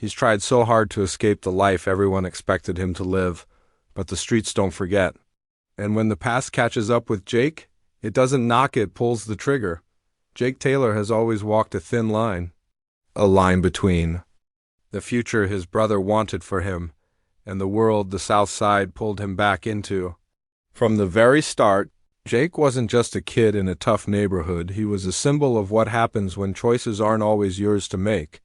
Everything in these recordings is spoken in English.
He's tried so hard to escape the life everyone expected him to live, but the streets don't forget. And when the past catches up with Jake, it doesn't knock it, pulls the trigger. Jake Taylor has always walked a thin line. A line between the future his brother wanted for him and the world the South Side pulled him back into. From the very start, Jake wasn't just a kid in a tough neighborhood. He was a symbol of what happens when choices aren't always yours to make.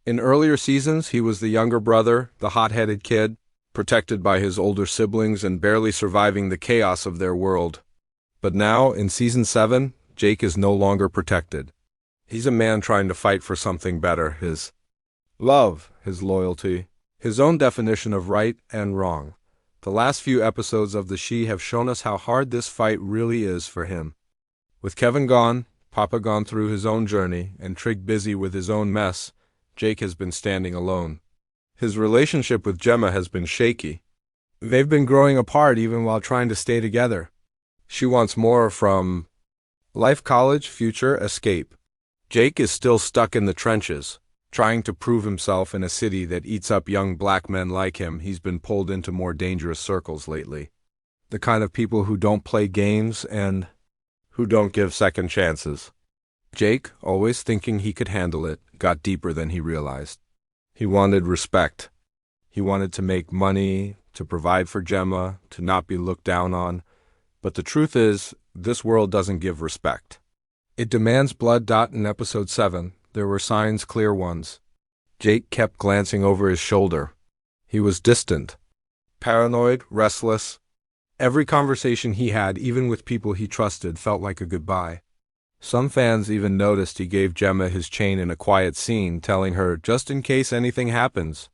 In earlier seasons, he was the younger brother, the hot-headed kid, protected by his older siblings and barely surviving the chaos of their world. But now, in Season 7, Jake is no longer protected. He's a man trying to fight for something better, his love, his loyalty, his own definition of right and wrong. The last few episodes of the Chi have shown us how hard this fight really is for him. With Kevin gone, Papa gone through his own journey, and Trig busy with his own mess, Jake has been standing alone. His relationship with Jemma has been shaky. They've been growing apart even while trying to stay together. She wants more from life, college, future, escape. Jake is still stuck in the trenches, trying to prove himself in a city that eats up young black men like him. He's been pulled into more dangerous circles lately. The kind of people who don't play games and who don't give second chances. Jake, always thinking he could handle it, got deeper than he realized. He wanted respect. He wanted to make money, to provide for Jemma, to not be looked down on. But the truth is, this world doesn't give respect. It demands blood. In episode 7, there were signs, clear ones. Jake kept glancing over his shoulder. He was distant, paranoid, restless. Every conversation he had, even with people he trusted, felt like a goodbye. Some fans even noticed he gave Jemma his chain in a quiet scene, telling her, just in case anything happens.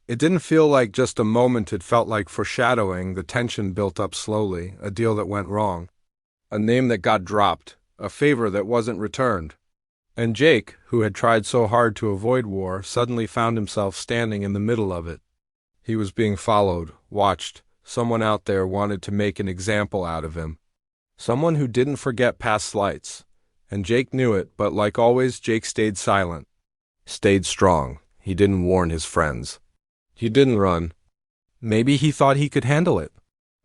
It didn't feel like just a moment, it felt like foreshadowing. The tension built up slowly, a deal that went wrong, a name that got dropped, a favor that wasn't returned. And Jake, who had tried so hard to avoid war, suddenly found himself standing in the middle of it. He was being followed, watched. Someone out there wanted to make an example out of him. Someone who didn't forget past slights. And Jake knew it, but like always, Jake stayed silent. Stayed strong. He didn't warn his friends. He didn't run. Maybe he thought he could handle it.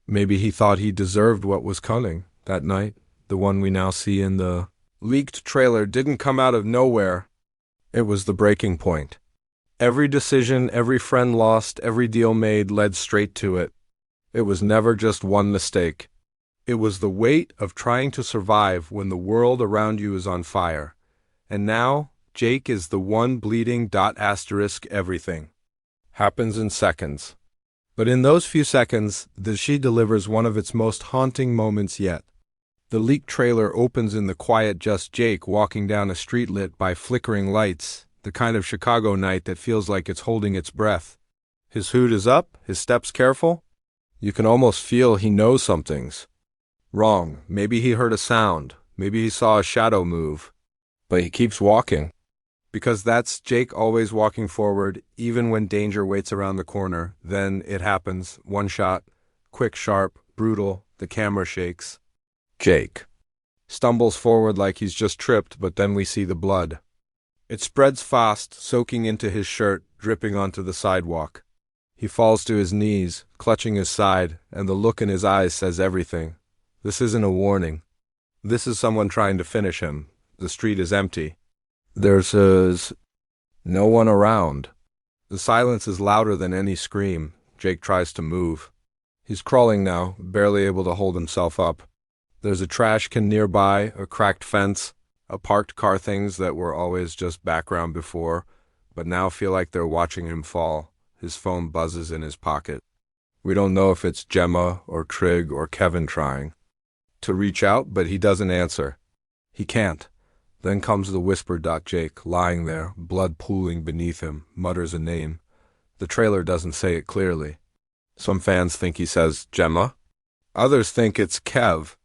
Maybe he thought he deserved what was coming that night. The one we now see in the leaked trailer didn't come out of nowhere. It was the breaking point. Every decision, every friend lost, every deal made led straight to it. It was never just one mistake. It was the weight of trying to survive when the world around you is on fire. And now, Jake is the one bleeding. Everything happens in seconds. But in those few seconds, the Chi delivers one of its most haunting moments yet. The leaked trailer opens in the quiet, just Jake walking down a street lit by flickering lights, the kind of Chicago night that feels like it's holding its breath. His hood is up, his steps careful. You can almost feel he knows something's wrong. Maybe he heard a sound. Maybe he saw a shadow move. But he keeps walking. Because that's Jake, always walking forward, even when danger waits around the corner. Then it happens. One shot. Quick, sharp, brutal. The camera shakes. Jake stumbles forward like he's just tripped, but then we see the blood. It spreads fast, soaking into his shirt, dripping onto the sidewalk. He falls to his knees, clutching his side, and the look in his eyes says everything. This isn't a warning. This is someone trying to finish him. The street is empty. There's no one around. The silence is louder than any scream. Jake tries to move. He's crawling now, barely able to hold himself up. There's a trash can nearby, a cracked fence, a parked car, things that were always just background before, but now feel like they're watching him fall. His phone buzzes in his pocket. We don't know if it's Jemma or Trig or Kevin trying to reach out, but he doesn't answer. He can't. Then comes the whisper. Jake, lying there, blood pooling beneath him, mutters a name. The trailer doesn't say it clearly. Some fans think he says Jemma. Others think it's Kev.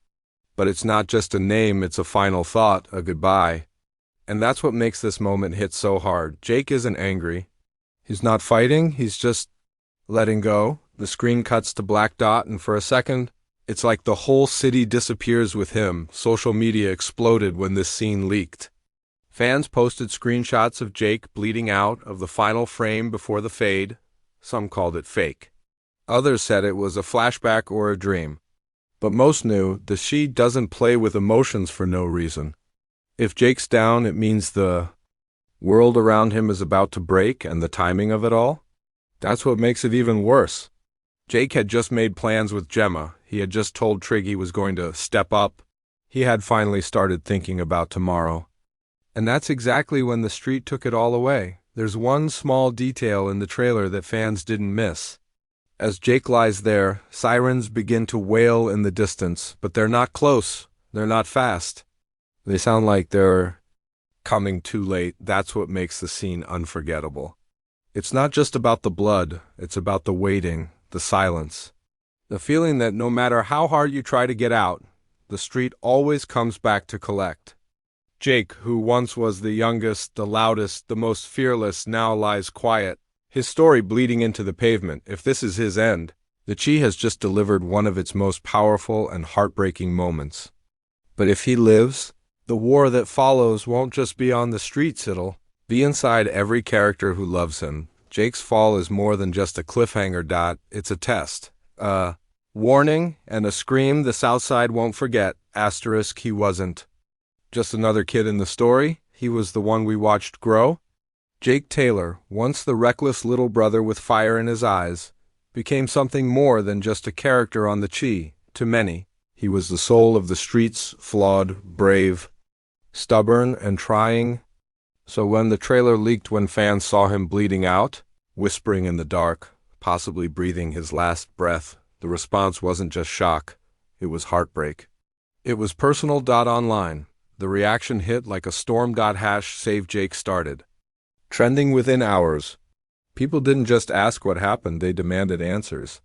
But it's not just a name, it's a final thought, a goodbye. And that's what makes this moment hit so hard. Jake isn't angry. He's not fighting, he's just letting go. The screen cuts to black dot, and for a second, it's like the whole city disappears with him. Social media exploded when this scene leaked. Fans posted screenshots of Jake bleeding out of the final frame before the fade. Some called it fake. Others said it was a flashback or a dream. But most knew the Chi doesn't play with emotions for no reason. If Jake's down, it means the world around him is about to break, and the timing of it all? That's what makes it even worse. Jake had just made plans with Jemma. He had just told Trig he was going to step up. He had finally started thinking about tomorrow. And that's exactly when the street took it all away. There's one small detail in the trailer that fans didn't miss. As Jake lies there, sirens begin to wail in the distance, but they're not close. They're not fast. They sound like they're coming too late. That's what makes the scene unforgettable. It's not just about the blood. It's about the waiting, the silence. The feeling that no matter how hard you try to get out, the street always comes back to collect. Jake, who once was the youngest, the loudest, the most fearless, now lies quiet, his story bleeding into the pavement. If this is his end, the Chi has just delivered one of its most powerful and heartbreaking moments. But if he lives, the war that follows won't just be on the streets, it'll be inside every character who loves him. Jake's fall is more than just a cliffhanger. It's a test. A warning and a scream the South Side won't forget. Asterisk, he wasn't just another kid in the story. He was the one we watched grow. Jake Taylor, once the reckless little brother with fire in his eyes, became something more than just a character on the Chi. To many, he was the soul of the streets, flawed, brave, stubborn, and trying. So when the trailer leaked, when fans saw him bleeding out, whispering in the dark, possibly breathing his last breath, the response wasn't just shock, it was heartbreak. It was personal. Online. The reaction hit like a storm. #Save Jake started trending within hours. People didn't just ask what happened, they demanded answers.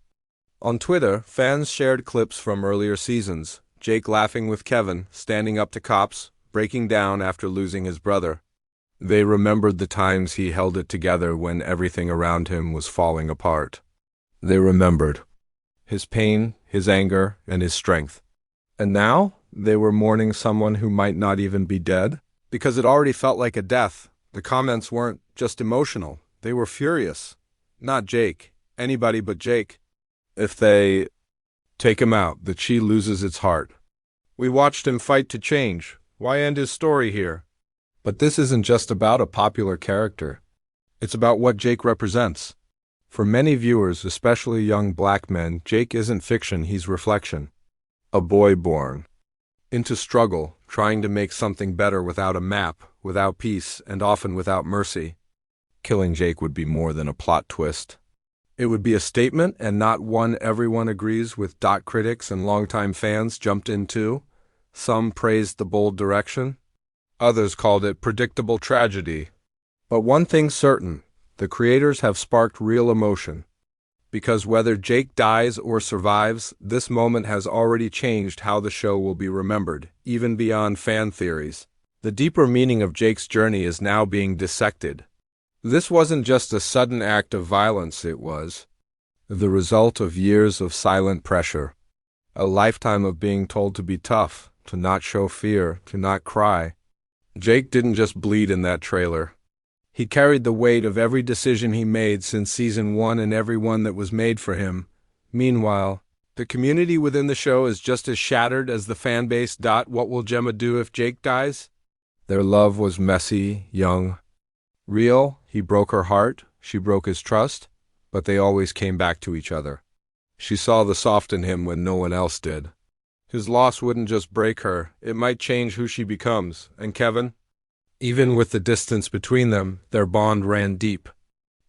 On Twitter, fans shared clips from earlier seasons. Jake laughing with Kevin, standing up to cops, breaking down after losing his brother. They remembered the times he held it together when everything around him was falling apart. They remembered his pain, his anger, and his strength. And now, they were mourning someone who might not even be dead, because it already felt like a death. The comments weren't just emotional, they were furious. Not Jake, anybody but Jake. If they take him out, the Chi loses its heart. We watched him fight to change. Why end his story here? But this isn't just about a popular character. It's about what Jake represents. For many viewers, especially young black men, Jake isn't fiction, he's reflection. A boy born into struggle, trying to make something better without a map, without peace, and often without mercy. Killing Jake would be more than a plot twist. It would be a statement, and not one everyone agrees with. Critics and longtime fans jumped in too. Some praised the bold direction. Others called it predictable tragedy. But one thing's certain, the creators have sparked real emotion. Because whether Jake dies or survives, this moment has already changed how the show will be remembered, even beyond fan theories. The deeper meaning of Jake's journey is now being dissected. This wasn't just a sudden act of violence, it was the result of years of silent pressure. A lifetime of being told to be tough, to not show fear, to not cry. Jake didn't just bleed in that trailer. He carried the weight of every decision he made since season 1 and every one that was made for him. Meanwhile, the community within the show is just as shattered as the fan base. What will Jemma do if Jake dies? Their love was messy, young, real. He broke her heart, she broke his trust, but they always came back to each other. She saw the soft in him when no one else did. His loss wouldn't just break her, it might change who she becomes. And Kevin? Even with the distance between them, their bond ran deep.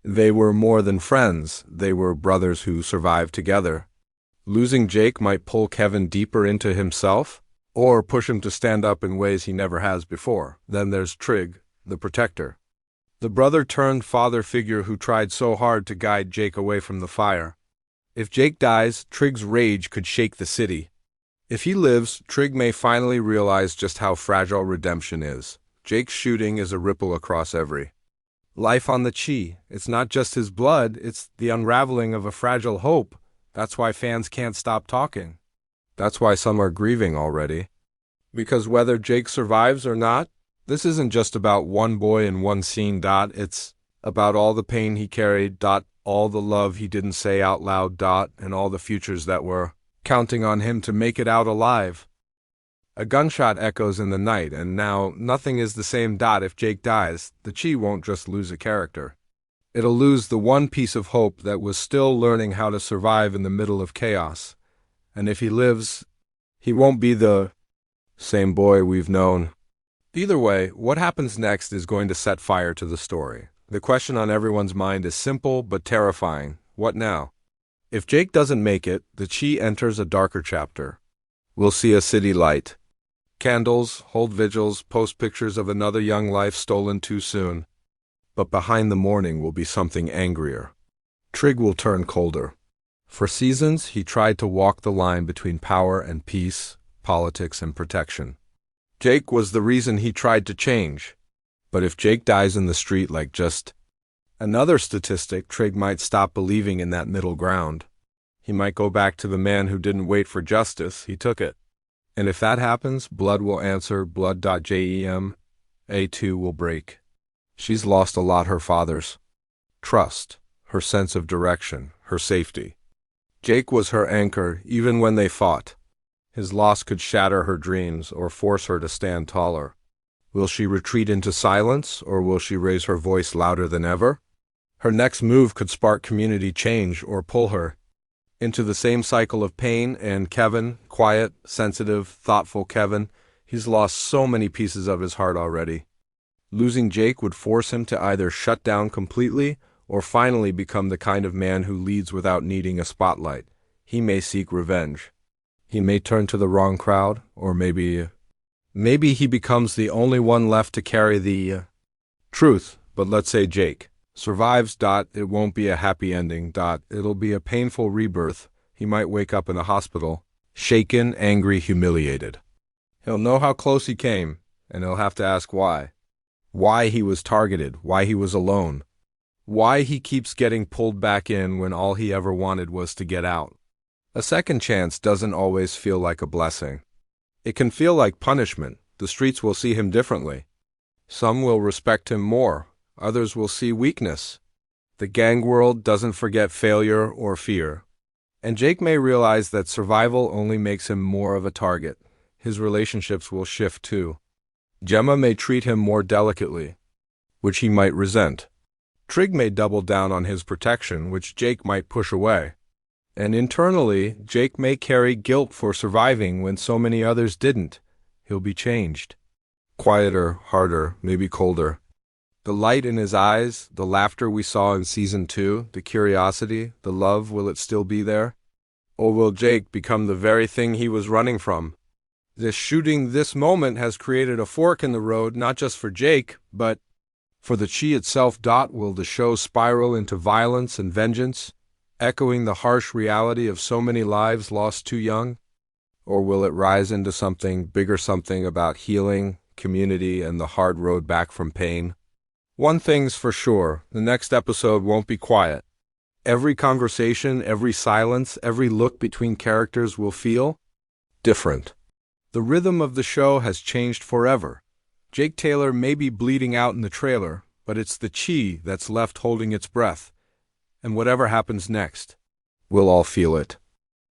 They were more than friends, they were brothers who survived together. Losing Jake might pull Kevin deeper into himself, or push him to stand up in ways he never has before. Then there's Trig, the protector. The brother-turned-father figure who tried so hard to guide Jake away from the fire. If Jake dies, Trig's rage could shake the city. If he lives, Trig may finally realize just how fragile redemption is. Jake's shooting is a ripple across every life on the Chi. It's not just his blood, it's the unraveling of a fragile hope. That's why fans can't stop talking. That's why some are grieving already. Because whether Jake survives or not, This isn't just about one boy in one scene. It's about all the pain he carried. All the love he didn't say out loud. And all the futures that were counting on him to make it out alive. A gunshot echoes in the night, and now nothing is the same. If Jake dies, the Chi won't just lose a character. It'll lose the one piece of hope that was still learning how to survive in the middle of chaos. And if he lives, he won't be the same boy we've known. Either way, what happens next is going to set fire to the story. The question on everyone's mind is simple but terrifying. What now? If Jake doesn't make it, the Chi enters a darker chapter. We'll see a city light. Candles, hold vigils, post pictures of another young life stolen too soon. But behind the mourning will be something angrier. Trig will turn colder. For seasons, he tried to walk the line between power and peace, politics and protection. Jake was the reason he tried to change. But if Jake dies in the street like just another statistic, Trig might stop believing in that middle ground. He might go back to the man who didn't wait for justice, he took it. And if that happens, blood will answer, blood. Jemma A2 will break. She's lost a lot: her father's trust, her sense of direction, her safety. Jake was her anchor even when they fought. His loss could shatter her dreams or force her to stand taller. Will she retreat into silence, or will she raise her voice louder than ever? Her next move could spark community change or pull her into the same cycle of pain. And Kevin, quiet, sensitive, thoughtful Kevin, he's lost so many pieces of his heart already. Losing Jake would force him to either shut down completely or finally become the kind of man who leads without needing a spotlight. He may seek revenge. He may turn to the wrong crowd, or maybe he becomes the only one left to carry the truth. But let's say Jake survives. It won't be a happy ending. It'll be a painful rebirth. He might wake up in a hospital, shaken, angry, humiliated. He'll know how close he came, and he'll have to ask why. Why he was targeted, why he was alone, why he keeps getting pulled back in when all he ever wanted was to get out. A second chance doesn't always feel like a blessing. It can feel like punishment. The streets will see him differently. Some will respect him more, others will see weakness. The gang world doesn't forget failure or fear. And Jake may realize that survival only makes him more of a target. His relationships will shift too. Jemma may treat him more delicately, which he might resent. Trig may double down on his protection, which Jake might push away. And internally, Jake may carry guilt for surviving when so many others didn't. He'll be changed. Quieter, harder, maybe colder. The light in his eyes, the laughter we saw in Season 2, the curiosity, the love, will it still be there? Or will Jake become the very thing he was running from? This moment has created a fork in the road, not just for Jake, but for the Chi itself. Will the show spiral into violence and vengeance, echoing the harsh reality of so many lives lost too young? Or will it rise into something bigger, something about healing, community, and the hard road back from pain? One thing's for sure, the next episode won't be quiet. Every conversation, every silence, every look between characters will feel different. The rhythm of the show has changed forever. Jake Taylor may be bleeding out in the trailer, but it's the Chi that's left holding its breath. And whatever happens next, we'll all feel it.